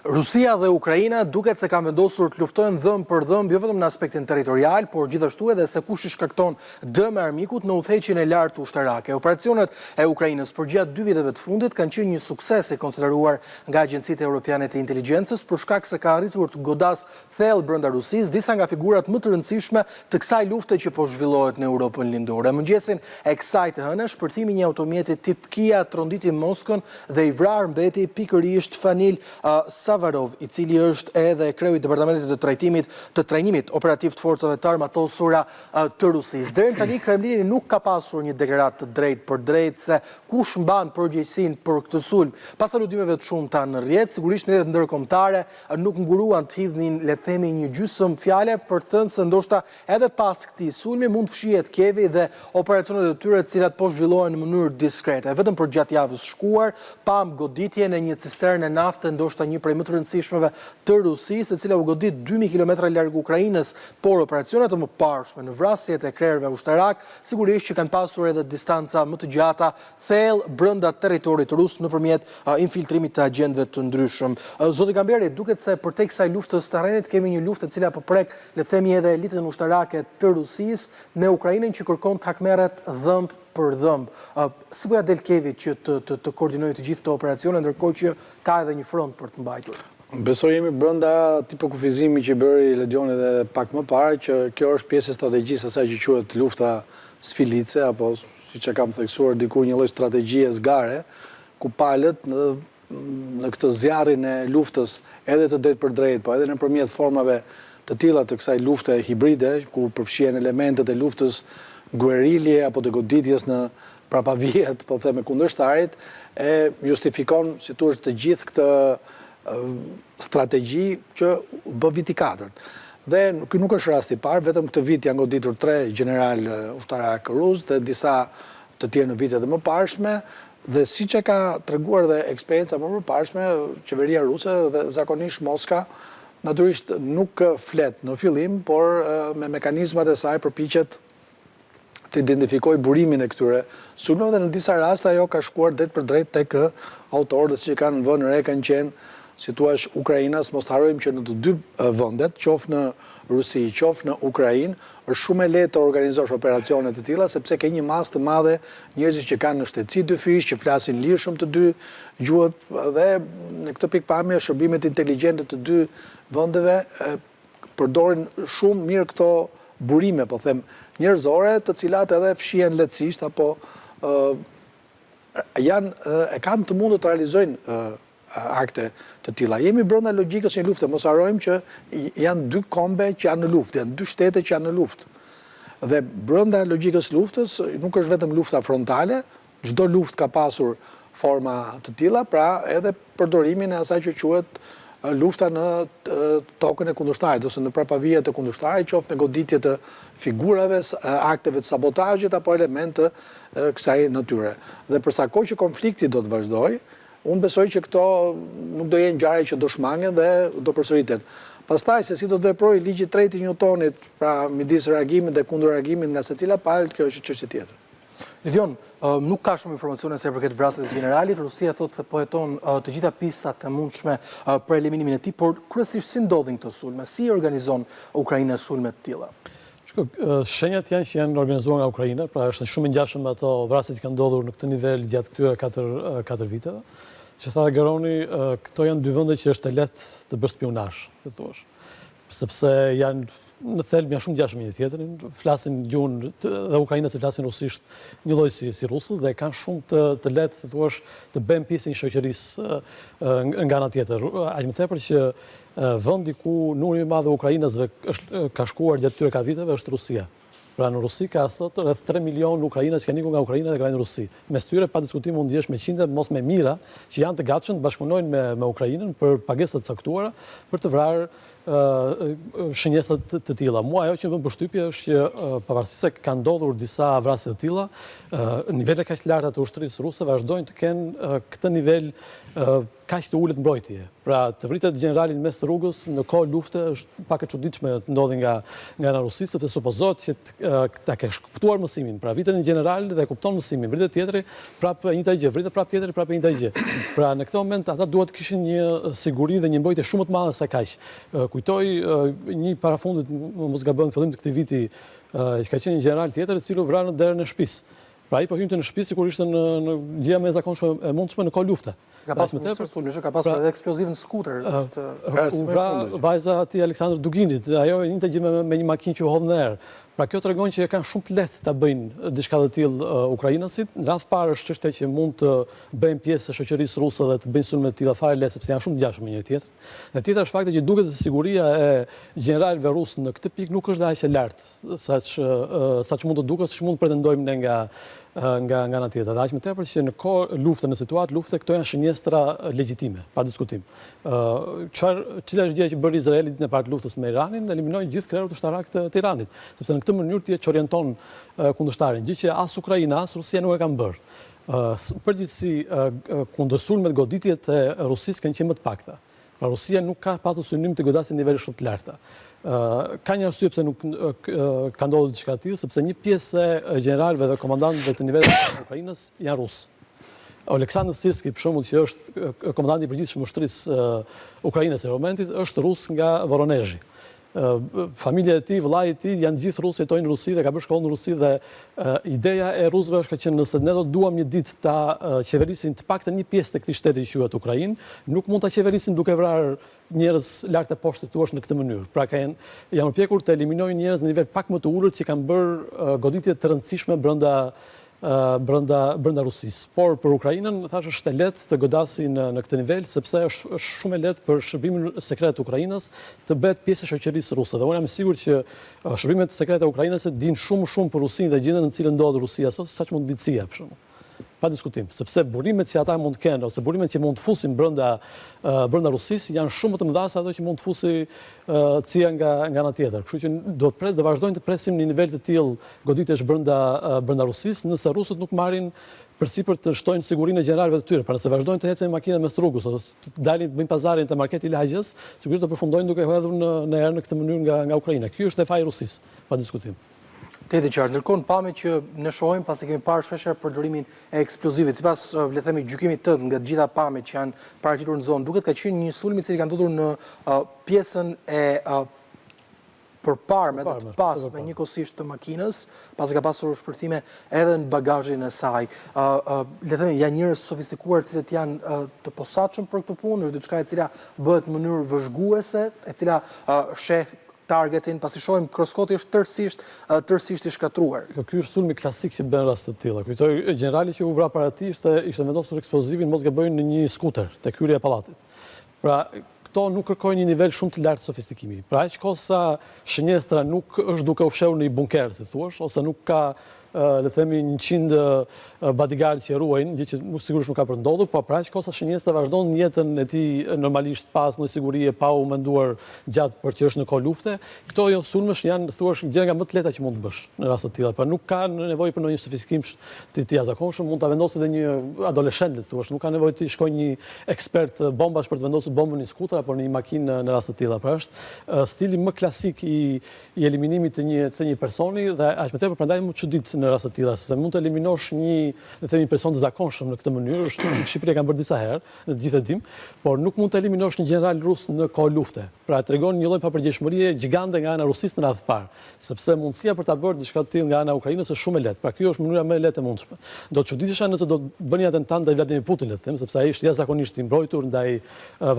Rusia dhe Ukraina duket se kanë vendosur të luftojnë dhëmbë për dhëmbë jo vetëm në aspektin territorial, por gjithashtu edhe se kush i shkakton dëm armikut në udhëheqjen e lartë ushtarake. Operacionet e Ukrainës përgjatë 2 viteve të fundit kanë qenë një sukses i konsideruar nga agjencitë europiane të inteligjencës për shkak se ka arritur të godas thellë brenda Rusisë disa nga figurat më të rëndësishme të kësaj lufte që po zhvillohet në Europën lindore. Mëngjesin e kësaj të hënë, shpërthimi i një automjeti tip Kia tronditi Moskën dhe i vrarë mbeti pikërisht Fanil Savarov, i cili është edhe kreu i departamentit të trajnimit operativ të forcave të armatosura të Rusisë. Deri tani Kremlini nuk ka pasur një deklarat të drejtë për drejtë se kush mban përgjegjësinë për këtë sulm. Pas aludimeve të shumta në rrjet, sigurisht në rrjetet ndërkombëtare nuk nguruan të hidhnin, le të themi, një gjysmë fjale për të thënë se ndoshta edhe pas këtij sulmi mund të fshihet Kievi dhe operacionet e tyre të cilat po zhvillohen në mënyrë diskrete. Vetëm për gjatë javës shkuar pam goditjen e një cisternë nafte, ndoshta një prej më të rëndësishmeve të Rusisë, e cila u godit 2000 kilometra larg Ukrainës, por operacionet e mëparshme në vrasjet e krerëve ushtarak sigurisht që kanë pasur edhe distanca më të gjata thellë brenda territorit rus nëpërmjet infiltrimit të agjentëve të ndryshëm. Zoti Gamberi, duket se përtej kësaj luftës të terrenit kemi një luftë e cila po prek, le të themi, edhe elitën ushtarake të Rusisë në Ukrainën që kërkon të hakmerret dhëmb për dhëmb. Si po ja del Kievi që të koordinojë të gjithë këto operacione, ndërkohë që ka edhe një front për të mbajtur? Besoj jemi brenda tipo kufizimi që bëri Ledioni dhe pak më parë, që kjo është pjesë e strategjisë asaj që quhet lufta sfilice, apo siç e kam theksuar diku një lloj strategjie zgare, ku palët në këtë zjarrin e luftës edhe të drejtë për drejtë, po edhe nëpërmjet formave të tilla të kësaj lufte hibride, ku përfshihen elementet e luftës guerilje apo të goditjes në prapavijet, po them, me kundërshtarit, e justifikon, si thua, të gjithë këtë strategji që bë viti 4. Dhe ky nuk është rasti i parë, vetëm këtë vit janë goditur 3 general ushtarak rus dhe disa të tjerë në vitet e mëparshme, dhe siç e ka treguar dhe eksperjenca më mëparshme, qeveria ruse dhe zakonisht Moska natyrisht nuk flet në fillim, por me mekanizmat e saj përpiqet të identifikoj burimin e këtyre sulmeve dhe në disa raste ajo ka shkuar drejt për drejt tek autorët që kanë vënë re kanë qenë, si thua, Ukrainas. Mos të harrojmë që në të dy vendet, qoftë në Rusi, qoftë në Ukrainë, është shumë e lehtë të organizosh operacione të tilla sepse ke një masë të madhe njerëzish që kanë në shtetësi dyfish, që flasin lirshëm të dy gjuhët, dhe në këtë pikpamje shërbimet inteligjente të dy vendeve përdorin shumë mirë këto burime, po them, njerëzore, të cilat edhe fshihen lehtësisht apo kanë të mundur të realizojnë akte të tilla. Jemi brenda logjikës së një lufte, mos harrojmë që janë 2 kombe që janë në luftë, janë 2 shtete që janë në luftë. Dhe brenda logjikës së luftës nuk është vetëm lufta frontale, çdo luftë ka pasur forma të tilla, pra edhe përdorimin e asaj që quhet lufta në tokën e kundërshtarit ose në prapavijet e kundërshtarit, qoftë me goditje të figurave, akteve të sabotazhit apo elemente kësaj natyre. Dhe përsa kohë që konflikti do të vazhdojë, unë besoj që këto nuk do jenë ngjarje që do shmangen dhe do përsëriten. Pastaj se si do të veprojë ligji 3 i Newtonit, pra midis reagimit dhe kundërreagimit nga secila palë, kjo është çështje tjetër. Ledion, nuk ka shumë informacione se përket vrasjes generalit. Rusia thotë se po heton të gjitha pistat e mundshme për eliminimin e tij, por kryesisht si ndodhin këto sulme? Si organizon Ukraina sulme të tilla? Shenjat janë që janë organizuar nga Ukraina, pra është shumë i ngjashëm me ato vrasje që kanë ndodhur në këtë nivel gjatë këtyre 4 viteve. Që tha Geroni, këto janë 2 vende që është e lehtë të bësh spionazh, të thuash. Sepse janë në thelb janë shumë ngjashëm një tjetrin, flasin gjuhën dhe ukrainësit flasin rusisht një lloj si rusët dhe kanë shumë të lehtë, si thua, të bëjnë pjesë një shoqërisë nga ana tjetër. Aq më tepër që vendi ku numri i madh i ukrainasve ka shkuar gjatë këtyre 4 viteve është Rusia. Pra në Rusi ka sot rreth 3 milion ukrainës që kanë ikur nga Ukraina dhe kanë në Rusi. Mes tyre pa diskutim mund ndjesh me qindra, mos me mijëra, që janë të gatshëm të bashkëpunojnë me Ukrainën për pagesa të caktuara për të vrarë shënjesa të tilla. Mua ajo që më bën përshtypje është që pavarësisht se kanë ndodhur disa vrasje të tilla, nivele kaq të larta të ushtrisë ruse vazhdojnë të kenë këtë nivel kaq të ulët mbrojtje. Pra të vritet generalin mes të rrugës në kohë lufte është pak e çuditshme të ndodhi nga ana rusisë, sepse supozohet që ta kesh kuptuar mësimin. Pra vritet një general dhe kupton mësimin, vritet tjetri prapë e njëjta gjë, vritet prapë tjetri prapë e njëjta gjë. Pra në këtë moment ata duhet të kishin një siguri dhe një mbrojtje shumë të madhe se kaq. Kujtoj një parafundit, mos gaboj në fillim të këtij viti, që ka qenë një general tjetër i cili u vra në derën e shtëpisë. Pra ai po hynte në shtëpi sikur ishte në gjëja më e zakonshme e mundshme në kohë lufte. Ka pasur ka pasur edhe eksploziv në skuter. U vra vajza ati Aleksandr Duginit, ajo e njëjta gjë me një makinë që u hodh në erë. Pra kjo tregon që kanë shumë të lehtë ta bëjnë diçka të tillë ukrainasit. Në rast parë është çështja që mund të bëjnë pjesë e shoqërisë ruse dhe të bëjnë sulme të tilla fare lehtë sepse janë shumë të ngjashëm me njëri tjetrin. Dhe tjetra është fakti që duket se siguria e gjeneralëve rusë në këtë pikë nuk është aq e lartë saç mund të duket, siç mund të pretendojmë ne nga ana tjetër. Aq më tepër që në kohë lufte, në situatë lufte, këto janë shënjestra legjitime, pa diskutim. Cila është gjëja që bëri Izraeli në parë të luftës me Iranin, eliminoi gjithë krerët ushtarak të Iranit, sepse në këtë mënyrë ti e çorienton kundërshtarin, gjë që as Ukraina as Rusia nuk e kanë bërë. Përgjithësi kundërsulmet, goditjet e Rusisë kanë qenë më të pakta. Pra Rusia nuk ka patur synim të godasë në nivele shumë të larta. Ka një arsye pse nuk ka ndodhur diçka të tillë, sepse një pjesë e gjeneralëve dhe komandantëve të nivelit të Ukrainës janë rusë. Oleksandr Sirski, për shembull, që është komandanti i përgjithshëm ushtrisë ukrainase në momentit, është rus nga Voronezhi. Familja e tij, vëllai i tij janë gjithë rusë, jetojnë në Rusi dhe ka bërë shkollë në Rusi dhe ideja e rusëve është që nëse ne do duam një ditë ta qeverisin të paktën një pjesë të këtij shteti që quhet Ukrainë, nuk mund ta qeverisin duke vrarë njerëz lart e poshtë tuash në këtë mënyrë. Pra janë përpjekur të eliminojnë njerëz në nivel pak më të ulët që kanë bërë goditje të rëndësishme brenda Rusisë. Por për Ukrainën, thashë, është e lehtë të godasi në këtë nivel, sepse është shumë e lehtë për shërbimin sekret të Ukrainës të bëhet pjesë e shoqërisë ruse. Dhe unë jam i sigurt që shërbimet sekrete ukrainase dinë shumë për Rusinë dhe gjendjen në cilën ndodhet Rusia sot, saç mund ditësia për shembull. Pa diskutim, sepse burimet që ata mund të kenë ose burimet që mund të fusin brenda Rusisë janë shumë më të mëdha se ato që mund të fusi CIA nga ana tjetër. Kështu që do të vazhdojnë të presim në nivel të tillë goditjesh brenda Rusisë, nëse rusët nuk marrin përsipër të shtojnë sigurinë e gjeneralëve të tyre. Pra nëse vazhdojnë të ecën me makinat mes rrugës ose të dalin të bëjnë pazarin te marketi i Lagjës, sigurisht do përfundojnë duke hedhur në erë në këtë mënyrë nga Ukraina. Ky është faji i Rusisë, pa diskutim. Teti qartë, ndërkohë në pamje që ne shohim pasi kemi parë shpeshherë përdorimin e eksplozivit, sipas le të themi gjykimit tënd nga të gjitha pamjet që janë paraqitur në zonë, duket ka qenë një sulm i cili ka ndodhur në pjesën e përparme dhe të pasme njëkohësisht të makinës, pasi ka pasur shpërthime edhe në bagazhin e saj. Le të themi, janë njerëz sofistikuar të cilët janë të posaçëm për këtë punë, është diçka e cila bëhet në mënyrë vëzhguese, e cila sheh targetin, pasi shohim kroskoti është tërësisht i shkatruar. Ky është sulmi klasik që bën rast të tilla. Kujtoj generali që u vra para tij ishte vendosur eksplozivin mos gabojnë në një skuter tek hyrja e pallatit. Pra këto nuk kërkojnë një nivel shumë të lartë sofistikimi. Pra aq kohë sa shënjestra nuk është duke u fshehur në një bunker, si thua, ose nuk ka le të themi 100 bodyguard që ruajnë, gjë që sigurisht nuk ka për ndodhur, por pra aq kohë sa shënjestra vazhdon jetën e tij normalisht pas në siguri e pa u menduar gjatë për që është në kohë lufte, këto sulmesh janë thuaç gjëra nga më të lehta që mund të bësh në raste të tilla. Pra nuk ka nevojë për ndonjë sofistikim të jashtëzakonshëm, mund ta vendosë edhe një adoleshent, le të thuash, nuk ka nevojë të shkojë një ekspert bombash për të vendosur bombën në skuter apo në një makinë në raste të tilla. Pra është stili më klasik i eliminimit të një personi dhe aq më tepër prandaj më çudit në raste të tilla, se mund të eliminosh le të themi person të zakonshëm në këtë mënyrë, është Shqipëria ka bërë disa herë, në të gjithë e dim, por nuk mund të eliminosh një general rus në kohë lufte. Pra tregon një lloj papërgjegjshmërie gjigante nga ana Rusisë në radhë parë, sepse mundësia për ta bërë diçka të tillë nga ana Ukrainës është shumë e lehtë. Pra kjo është mënyra më e lehtë e mundshme. Do të çuditesha nëse do të bëni atentat ndaj Vladimir Putin, le të them, sepse ai është jashtëzakonisht i mbrojtur ndaj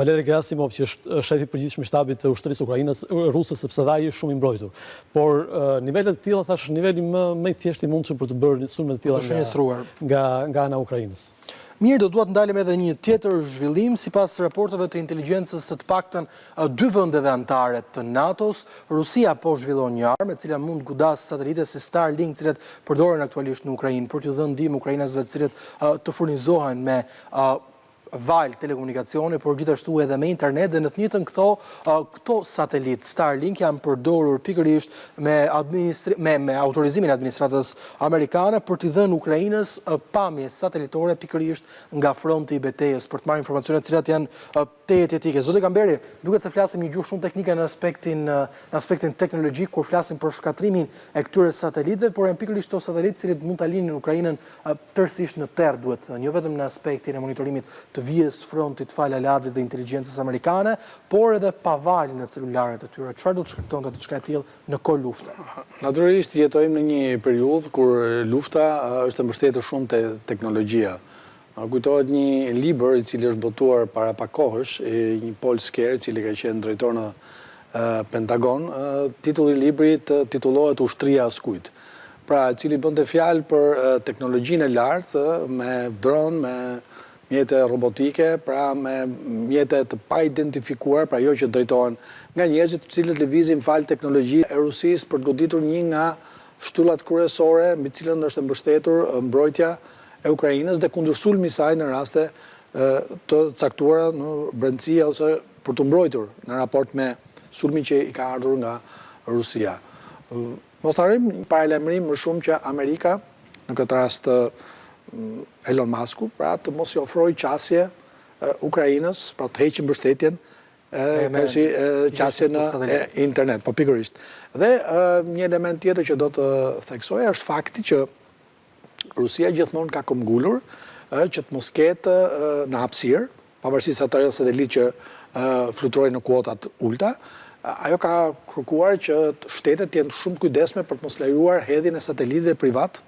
Valeri Gerasimov, që është shefi i përgjithshëm i shtabit të ushtrisë ukrainase ruse, sepse ai është shumë i mbrojtur. Por nivelet të tilla thash niveli më i thjeshtë mundshëm për të bërë sulme të tilla nga ana Ukrainës. Mirë, do duat ndalim edhe një tjetër zhvillim, sipas raporteve të inteligjencës së të paktën dy vendeve anëtare të NATO-s, Rusia po zhvillon një armë e cila mund godas satelite si Starlink, të cilat përdoren aktualisht në Ukrainë për t'u dhënë ndihmë ukrainasve të cilët të furnizohen me valë telekomunikacioni, por gjithashtu edhe me internet, dhe në të njëjtën këto satelit Starlink janë përdorur pikërisht me autorizimin e administratës amerikane për t'i dhënë Ukrainës pamje satelitore pikërisht nga fronti i betejës për të marrë informacione të cilat janë tejet jetike. Zoti Kamberi, duket se flasim një gjuhë shumë teknike në aspektin teknologjik kur flasim për shkatrimin e këtyre satelitëve, por janë pikërisht to satelitë cilit mund ta linin Ukrainën tërësisht në terr, duhet thënë, jo vetëm në aspektin e monitorimit të vijës frontit fal aladit dhe inteligjencës amerikane, por edhe pavarë në celularet e tyre. Çfarë do të shkaktonte diçka e tillë në kohë lufte? Natyrisht jetojmë në një periudhë kur lufta është mbështetur shumë te teknologjia. Kujtohet një libër i cili është botuar para pak kohësh, një Paul Scher, i cili ka qenë drejtor në Pentagon, titulli i librit titullohet Ushtria e Askujt. Pra, i cili bënte fjalë për teknologjinë e lartë me dron, me mjete robotike, pra me mjete të pa identifikuar, pra jo që drejtohen nga njerëzit të cilët lëvizin fal teknologji e Rusisë për të goditur një nga shtyllat kryesore mbi të cilën është mbështetur mbrojtja e Ukrainës dhe kundër sulmi i saj në raste të caktuara në brendësi ose për të mbrojtur në raport me sulmin që i ka ardhur nga Rusia. Mos harrim një paralajmërim më shumë që Amerika, në këtë rast Elon Musku, pra të mos i ofrojë qasje Ukrainës, pra të heqë mbështetjen qasje në internet, po pikërisht. Dhe një element tjetër që do të theksoj është fakti që Rusia gjithmonë ka këmbgulur që të mos ketë në hapësirë, pavarësisht se ato janë satelitë që fluturojnë në kuotat ulta, ajo ka kërkuar që shtetet jenë shumë kujdesme për të mos lejuar hedhjen e satelitëve privat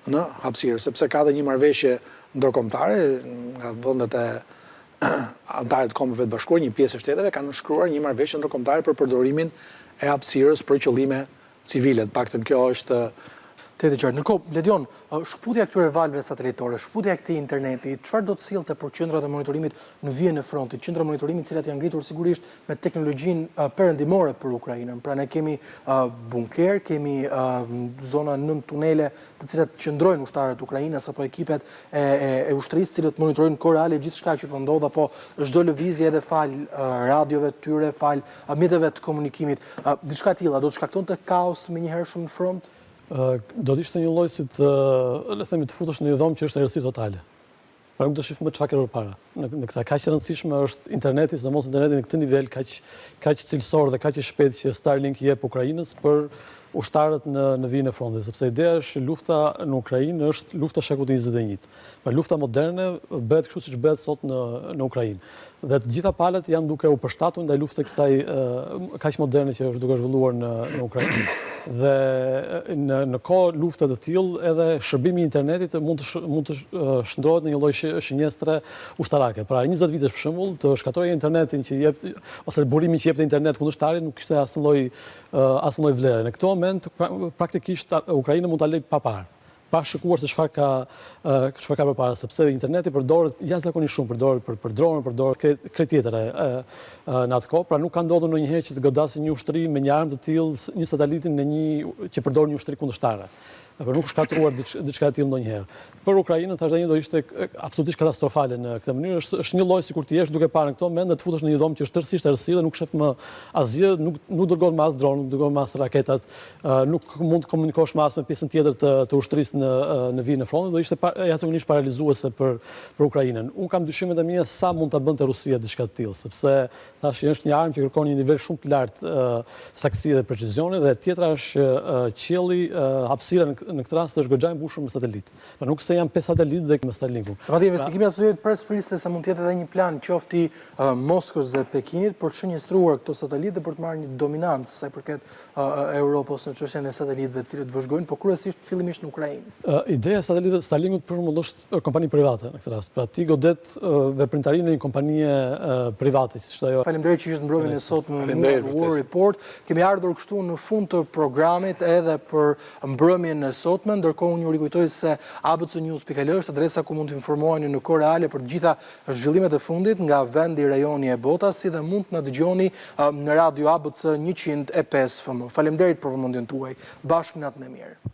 në hapësirë, sepse ka dhe një marrëveshje ndërkombëtare nga vendet e antarët të Kombeve të Bashkuara, një pjesë e shteteve kanë nënshkruar një marrëveshje ndërkombëtare për përdorimin e hapësirës për qëllime civile. Paktën kjo është Nërkohë, Ledion, shkputja këtyre valve satelitore, shkputja e këtij interneti, çfarë do të sillte për qendrat e monitorimit në vijën e frontit, qendra monitorimit të cilat janë ngritur sigurisht me teknologjinë perëndimore për Ukrainën. Pra ne kemi bunker, kemi zona nëm tunele të cilat qëndrojnë ushtarët e Ukrainës apo ekipet e ushtrisë, të cilët monitorojnë kohë reale gjithçka që po ndodh apo çdo lëvizje edhe fal radiove të tyre, fal mjeteve të komunikimit. Diçka e tilla do të shkaktonte kaos menjëhershëm në front? Do të ishte një lloj si të, le të themi, të futesh në një dhomë që është errësi totale. Pra nuk do shifë më çfarë ka përpara. Në këtë kaq e rëndësishme është interneti, sidomos interneti në këtë nivel kaq cilësor dhe kaq i shpejtë që Starlink i jep Ukrainës për ushtarët në vijën e frontit, sepse ideja është lufta në Ukrainë është lufta e shekut 21. Pra lufta moderne bëhet kështu siç bëhet sot në Ukrainë. Dhe të gjitha palët janë duke u përshtatur ndaj luftës kësaj kaq moderne që është duke zhvilluar në Ukrainë. Dhe në kohë lufte të tillë edhe shërbimi i internetit mund të shndrohet në një lloj shënjestre ushtarake. Pra 20 vitesh për shembull të shkatërrojë internetin që jep ose burimin që jepte interneti kundërshtarit nuk kishte asnjë vlerë. Në këtë moment praktikisht Ukraina mund ta lejë pa parë, pa shikuar se çfarë ka përpara, sepse interneti përdoret jashtëzakonisht shumë, përdoret për dronë, përdoret krejt tjetër në atë kohë, pra nuk ka ndodhur ndonjëherë që të godasin një ushtri me një armë të tillë, një satelitin që përdor një ushtri kundërshtare. Por nuk shkatruar diçka e tillë ndonjëherë. Për Ukrainën thashë do ishte absolutisht katastrofale në këtë mënyrë, është një lloj sikur ti jesh duke parë në këtë moment dhe të futesh në një dhomë që është tërësisht errësirë dhe nuk shef më asgjë, nuk dërgon më as dronë, nuk dërgon më as raketat, nuk mund të komunikosh më as me pjesën tjetër të ushtrisë në vijën e frontit, do ishte jashtëzakonisht paralizuese për Ukrainën. Unë kam dyshimet e mia sa mund ta bënte Rusia diçka të tillë, sepse thashë është një armë që kërkon një nivel shumë të lartë saktësie dhe precizioni dhe tjetra është qielli, hapësira në këtë rast është goxha e mbushur me satelit. Pra nuk se janë 5 satelitë dhe me Starlinkun. Pati investigimi asociuar presë se mund të jetë edhe një plan qoftë i Moskës dhe Pekinit për të shënjestruar këto satelitë dhe për të marrë një dominancë sa i përket Europës në çështjen e satelitëve të cilët vëzhgojnë, por kryesisht fillimisht në Ukrainë. Ideja e satelitëve të Starlinkut për shembull është kompani private në këtë rast. Pra ti godet veprimtarinë në një kompanie private, siç ajo. Faleminderit që ishte mbrëmjen e sotme në War Report. Kemi ardhur kështu në fund të programit edhe për mbrëmjen e sotme, ndërkohë unë ju rikujtoj se abcnews.al është adresa ku mund të informoheni në kohë reale për të gjitha zhvillimet e fundit nga vendi, rajoni e botës, si dhe mund të na dëgjoni në radio ABC 105 FM. Faleminderit për vëmendjen tuaj. Bashkë natën e mirë.